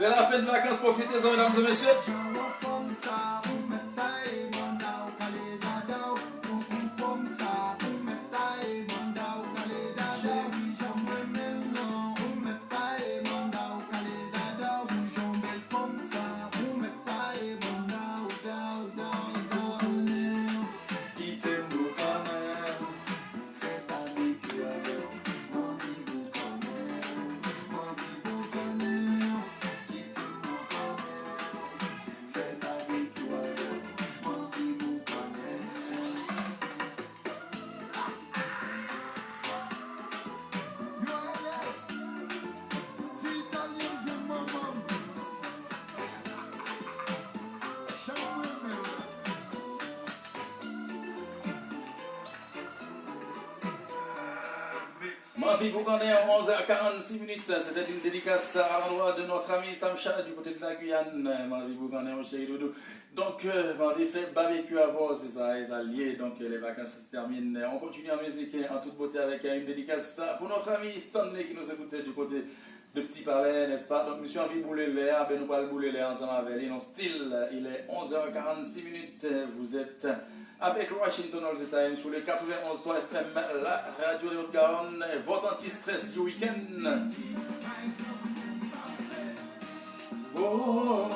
C'est la fin de vacances, profitez-en, mesdames et messieurs. Mavi Boucané à 11h46 minutes. C'était une dédicace à l'endroit de notre ami Samcha du côté de la Guyane. Mavi Boucané, mon chéri Doudou. Donc, Mavi fait barbecue avant, c'est ça, les alliés. Donc, les vacances se terminent. On continue en musique en toute beauté avec une dédicace pour notre ami Stanley qui nous écoutait du côté de Petit Palais, n'est-ce pas? Donc, monsieur Henri Boulet-L'air, ben nous pas le Boulet-L'air ensemble avec lui. Non, style, il est 11h46 minutes. Vous êtes avec Washington All the Time sur les 91.3 FM, la radio de Haute-Garonne, votre anti-stress du week-end. Oh.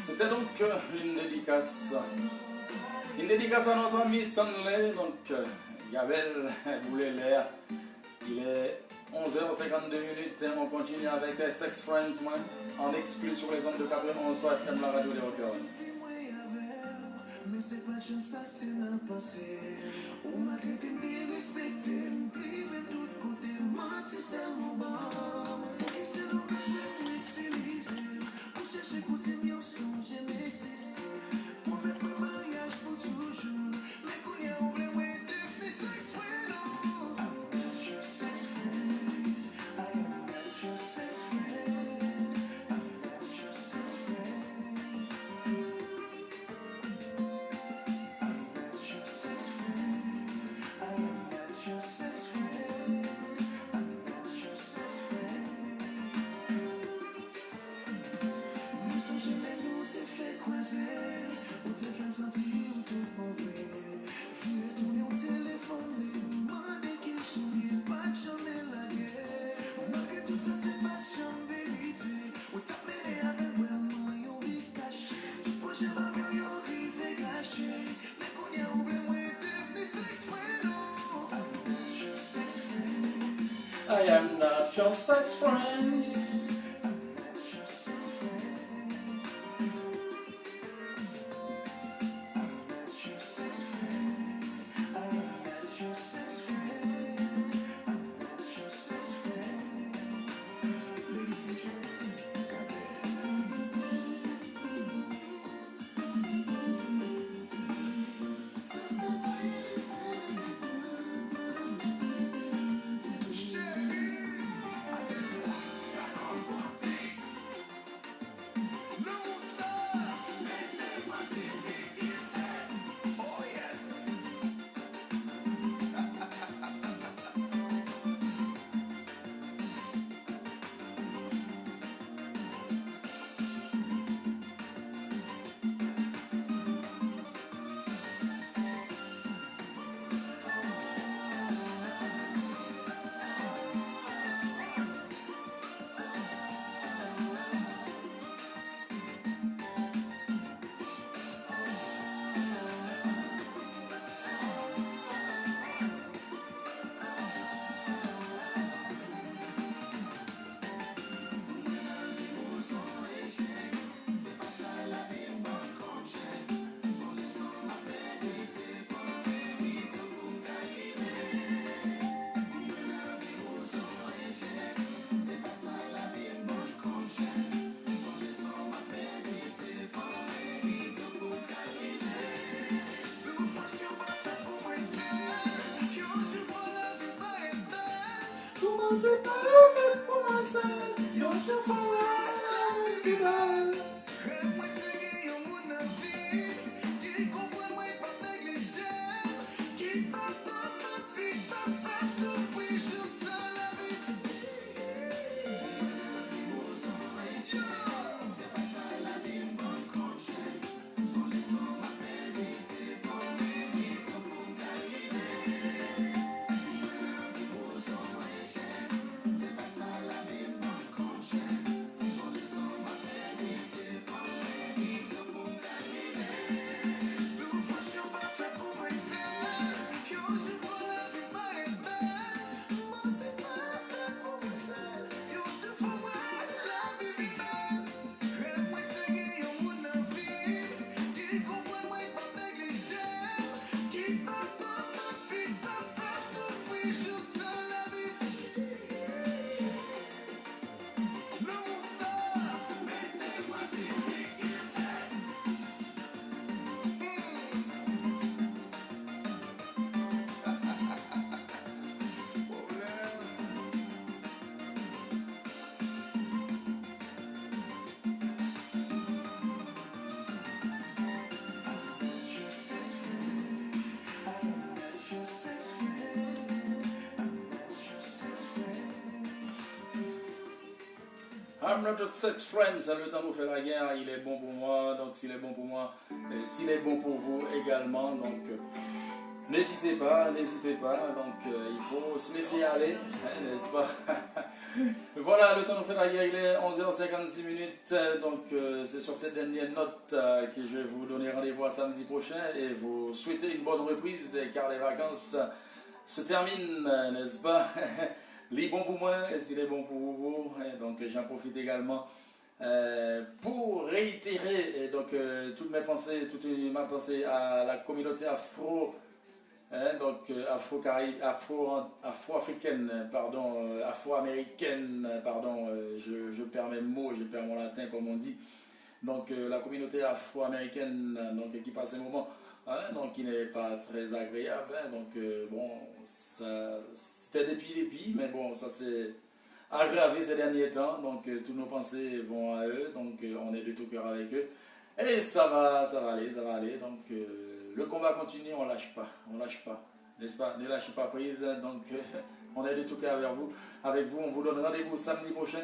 C'était donc une dédicace à notre ami Stanley, donc Gabel Boulelaire. Il est 11h52 et on continue avec Sex Friends, en exclu sur les ondes de 91 FM, la radio des Rockers. Mais c'est pas comme ça que tu m'as passé. On m'a traité de respecter, privé de tout côté, menti c'est mon bon. Et c'est donc que je vais m'utiliser. Pour chercher côté mieux, j'ai m'existé. Pour faire mon mariage pour toujours. Mais qu'on y a oublié, ouais, des sex friends. I'm not your sex friend. I am not your sex friend. I'm not your sex friend. I am not your sex friends. C'est pas fait pour moi ça. Yo je ferai la vie. Moi c'est qui au mon avis. Qui comprend moi pas négliger. Qui pas mentir, pas souffrir, je t'en la vie. C'est pas ça la vie, mon conscience. Sont les hommes à péniter pour m'éviter pour gagner. C'est pas ça la vie, mon conscience. I'm not such friends, le temps nous fait la guerre, il est bon pour moi, donc s'il est bon pour moi, s'il est bon pour vous également, donc n'hésitez pas, donc il faut se laisser aller, n'est-ce pas? Voilà, le temps nous fait la guerre, il est 11h56, donc c'est sur cette dernière note que je vais vous donner rendez-vous à samedi prochain et vous souhaiter une bonne reprise car les vacances se terminent, n'est-ce pas? Il est bon pour moi, et s'il est bon pour vous, donc j'en profite également pour réitérer donc, toutes mes pensées, toute ma pensée à la communauté afro, donc afro-africaine, pardon, afro-américaine, pardon, je perds mes mots, je perds mon latin comme on dit. Donc la communauté afro-américaine donc, qui passe un moment donc, qui n'est pas très agréable, donc bon, c'était des pis, mais bon, ça s'est aggravé ces derniers temps, donc toutes nos pensées vont à eux, donc on est de tout cœur avec eux, et ça va aller, donc le combat continue, on lâche pas, n'est-ce pas, ne lâchez pas prise, donc on est de tout cœur avec vous, on vous donne rendez-vous samedi prochain,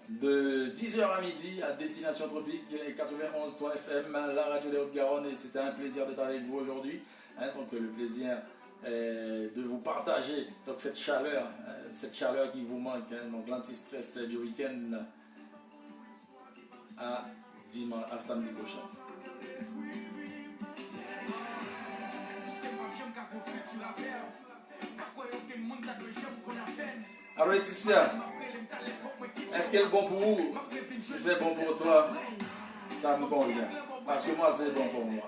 de 10h à midi à Destination Tropique 91.3 FM, la radio des Hautes-Garonne, et c'était un plaisir d'être avec vous aujourd'hui, donc le plaisir de vous partager donc, cette chaleur qui vous manque, donc l'anti-stress du week-end à samedi prochain. Alors Laetitia, est-ce qu'elle est bon pour vous? Si c'est bon pour toi, ça me convient. Parce que moi, c'est bon pour moi.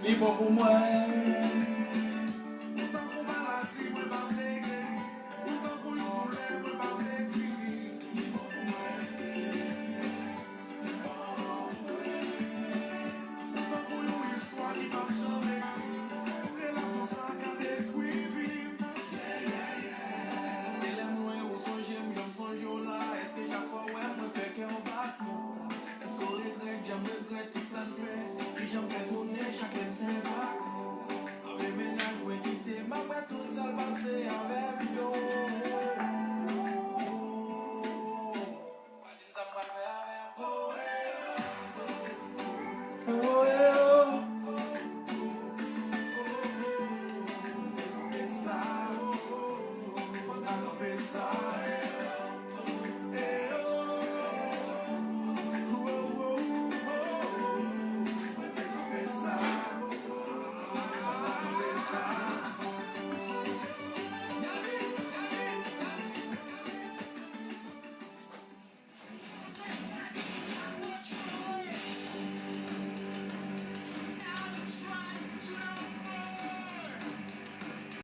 Il est bon pour moi. Chacun fait pas. Avec mes nains, ouais, quitter ma boîte, tout ça, le passé.